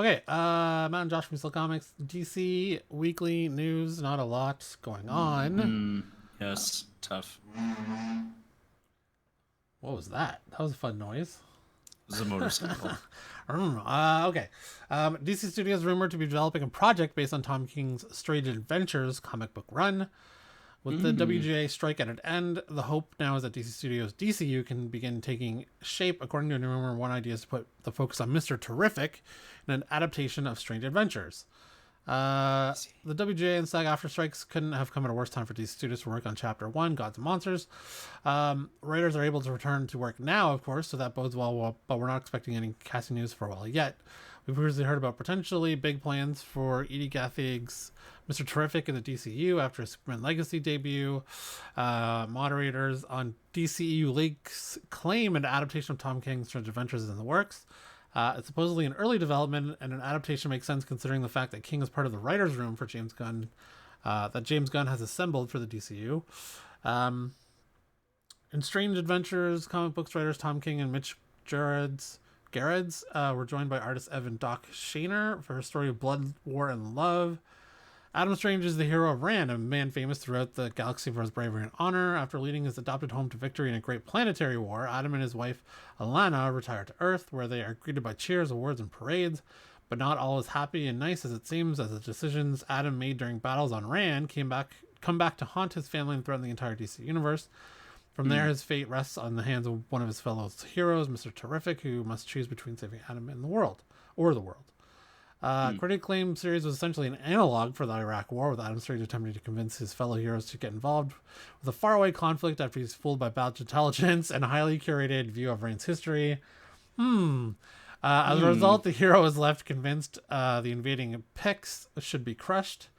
Okay, Matt and Josh from Still Comics. DC weekly news, not a lot going on. Yes, tough. What was that? That was a fun noise. This is a motorcycle. Okay. DC Studios rumored to be developing a project based on Tom King's Strange Adventures comic book run. With the WGA strike at an end, the hope now is that DC Studios' DCU can begin taking shape. According to a new rumor, one idea is to put the focus on Mr. Terrific in an adaptation of Strange Adventures. The WGA and SAG after strikes couldn't have come at a worse time for DC Studios to work on Chapter 1, Gods and Monsters. Writers are able to return to work now, of course, so that bodes well, but we're not expecting any casting news for a while yet. We've previously heard about potentially big plans for Edie Gathig's Mr. Terrific in the DCU after his Superman Legacy debut. Moderators on DCEU Leaks claim an adaptation of Tom King's Strange Adventures is in the works. It's supposedly in early development, and an adaptation makes sense considering the fact that King is part of the writer's room for James Gunn, that James Gunn has assembled for the DCU. In Strange Adventures, comic books writers Tom King and Mitch Gerads were joined by artist Evan Doc Shaner for her story of Blood, War, and Love. Adam Strange is the hero of Rand, a man famous throughout the galaxy for his bravery and honor. After leading his adopted home to victory in a great planetary war, Adam and his wife Alana retire to Earth, where they are greeted by cheers, awards, and parades. But not all is happy and nice as it seems, as the decisions Adam made during battles on Rand come back to haunt his family and threaten the entire DC universe. From there, his fate rests on the hands of one of his fellow heroes, Mr. Terrific, who must choose between saving Adam and the world. Critic claimed series was essentially an analog for the Iraq War, with Adam Strange attempting to convince his fellow heroes to get involved with a faraway conflict after he's fooled by bad intelligence and a highly curated view of Rand's history. As a result, the hero is left convinced the invading Picts should be crushed.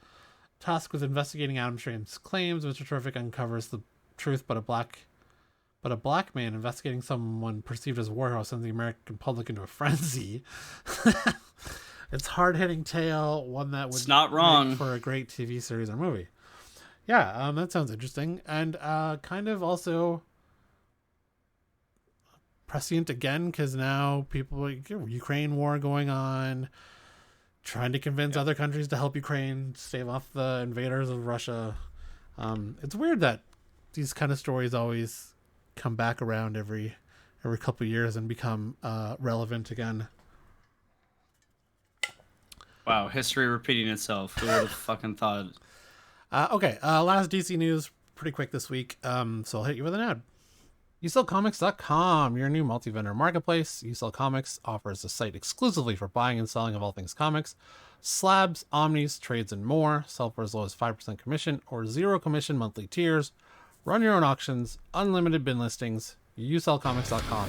Tasked with investigating Adam Strange's claims, Mr. Terrific uncovers the truth, but a black man investigating someone perceived as a war hero sends the American public into a frenzy. It's hard-hitting tale, one that would It's not wrong make for a great TV series or movie. Yeah, that sounds interesting, and kind of also prescient again, because now Ukraine war going on, trying to convince other countries to help Ukraine stave off the invaders of Russia. It's weird that these kind of stories always come back around every couple of years and become relevant again. Wow, history repeating itself. Who would have fucking thought? Okay, last DC news, pretty quick this week. So I'll hit you with an ad. YouSellComics.com, your new multi-vendor marketplace. You Sell Comics offers a site exclusively for buying and selling of all things comics, slabs, omnis, trades, and more. Sell for as low as 5% commission or 0 commission monthly tiers. Run your own auctions, unlimited bin listings. YouSellComics.com.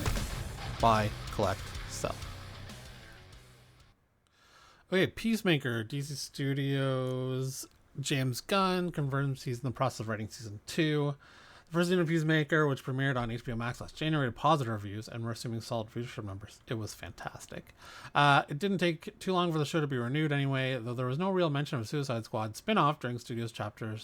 Buy, collect, sell. Okay, Peacemaker, DC Studios, James Gunn confirms he's in the process of writing season 2. The first season of Peacemaker, which premiered on HBO Max last January, had positive reviews, and we're assuming solid viewership numbers. It was fantastic. It didn't take too long for the show to be renewed anyway, though there was no real mention of Suicide Squad spin-off during Studios Chapter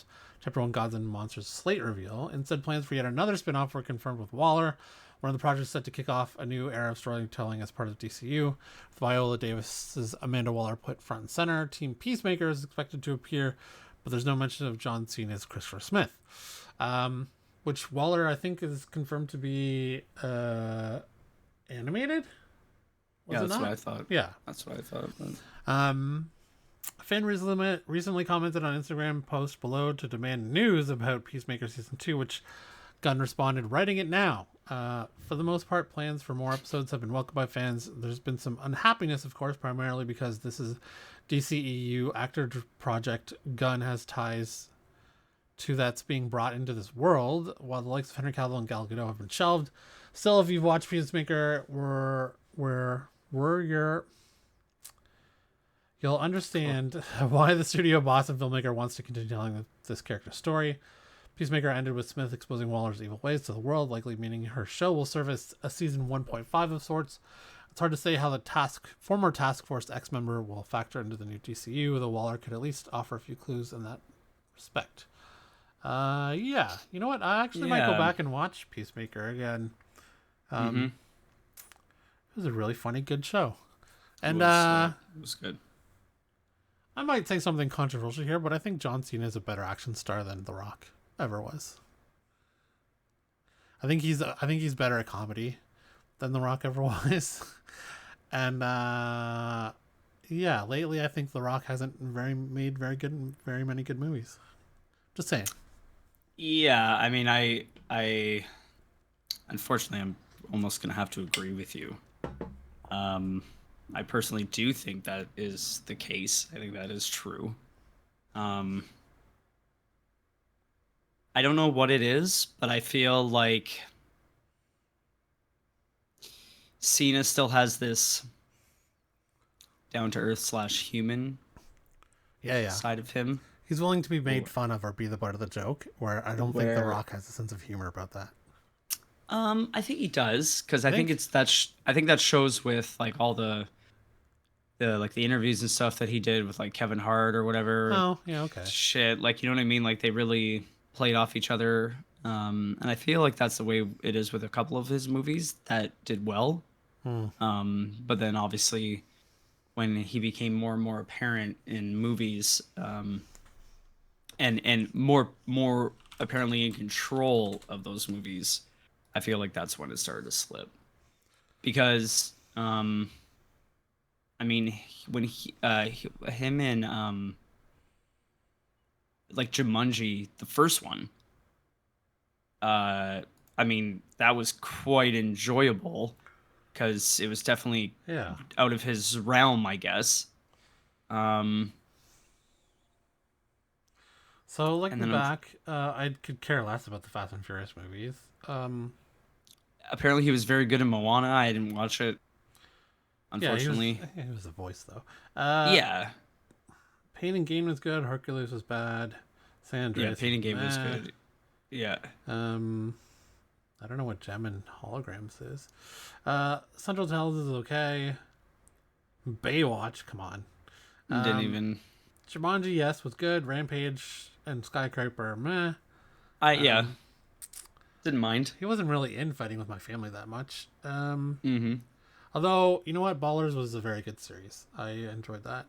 1 Gods and Monsters slate reveal. Instead, plans for yet another spin-off were confirmed with Waller. One of the projects set to kick off a new era of storytelling as part of DCU. With Viola Davis's Amanda Waller put front and center, Team Peacemaker is expected to appear, but there's no mention of John Cena's Christopher Smith. Which Waller, I think, is confirmed to be animated? Yeah, that's what I thought. Yeah. That's what I thought. A fan recently commented on Instagram post below to demand news about Peacemaker Season 2, which Gunn responded, writing it now. For the most part, plans for more episodes have been welcomed by fans. There's been some unhappiness, of course, primarily because this is DCEU actor project. Gunn has ties to that's being brought into this world, while the likes of Henry Cavill and Gal Gadot have been shelved. Still, if you've watched Peacemaker, you'll understand why the studio boss and filmmaker wants to continue telling this character's story. Peacemaker ended with Smith exposing Waller's evil ways to the world, likely meaning her show will serve as a season 1.5 of sorts. It's hard to say how the former Task Force X member will factor into the new DCU, though Waller could at least offer a few clues in that respect. Yeah, you know what? I actually might go back and watch Peacemaker again. It was a really funny, good show. And it was good. I might say something controversial here, but I think John Cena is a better action star than The Rock ever was. I think he's better at comedy than The Rock ever was. And yeah, lately I think The Rock hasn't made very many good movies. Just saying. Yeah, I mean, I unfortunately I'm almost gonna have to agree with you. I personally do think that is the case. I think that is true. I don't know what it is, but I feel like Cena still has this down to earth / human Yeah. side of him. He's willing to be made fun of or be the butt of the joke, where I don't think The Rock has a sense of humor about that. I think he does, because I think it's that. I think that shows with like all the like the interviews and stuff that he did with like Kevin Hart or whatever. Oh, yeah, okay. Shit, like, you know what I mean? Like, they really played off each other. And I feel like that's the way it is with a couple of his movies that did well. But then obviously when he became more and more apparent in movies, and more apparently in control of those movies, I feel like that's when it started to slip. Because I mean, when him and like Jumanji, the first one, I mean, that was quite enjoyable because it was definitely out of his realm, I guess. So looking back, I could care less about the Fast and Furious movies. Apparently he was very good in Moana. I didn't watch it, unfortunately. Yeah, he was the voice though. Yeah. Pain and Gain was good. Hercules was bad. San Andreas. Yeah, Pain and Gain was good. Yeah. I don't know what Gem and Holograms is. Central Tales is okay. Baywatch, come on. Didn't even. Jumanji, yes, was good. Rampage and Skyscraper, meh. Yeah. Didn't mind. He wasn't really in Fighting With My Family that much. Although, you know what? Ballers was a very good series. I enjoyed that.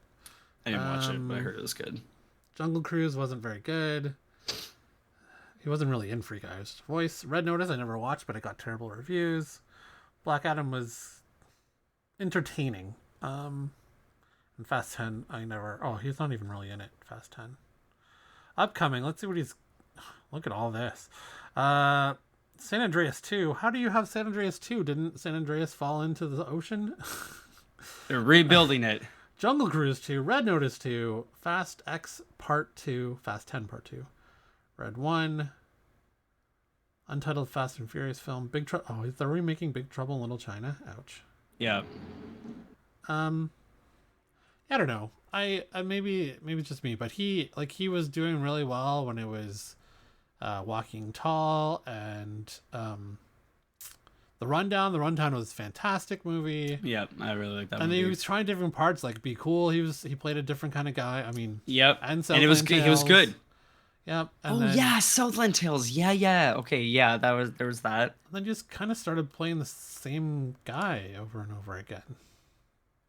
I didn't watch it, but I heard it was good. Jungle Cruise wasn't very good. He wasn't really in Freak Eyes voice. Red Notice I never watched, but it got terrible reviews. Black Adam was entertaining. And Fast 10 I never... Oh, he's not even really in it. Fast 10. Upcoming. Let's see what he's... Look at all this. San Andreas 2. How do you have San Andreas 2? Didn't San Andreas fall into the ocean? They're rebuilding it. Jungle Cruise 2. Red Notice 2. Fast X Part 2. Fast 10 Part 2. Red 1. Untitled Fast and Furious film. Big Trouble. Oh, they're remaking Big Trouble in Little China. Ouch. Yeah. I don't know. I maybe it's just me, but he was doing really well when it was Walking Tall and The Rundown. The Rundown was a fantastic movie. Yeah, I really like that and movie. And he was trying different parts, like Be Cool. He played a different kind of guy. I mean, yep. And it was good. He was good. Yep. And yeah, Southland Tales. Yeah. Okay, yeah, there was that. And then just kind of started playing the same guy over and over again.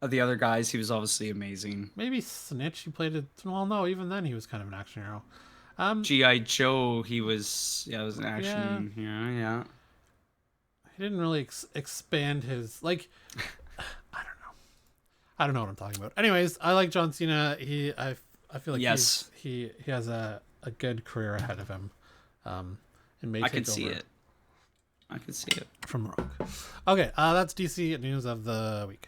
Of the other guys, he was obviously amazing. Maybe Snitch, he played it. Well, no, even then he was kind of an action hero. G.I. Joe, he was. Yeah, it was an action. Yeah. He didn't really expand his I don't know what I'm talking about. Anyways, I like John Cena. I feel like he has a good career ahead of him. I could see it. I could see it from The Rock. Okay, that's DC news of the week.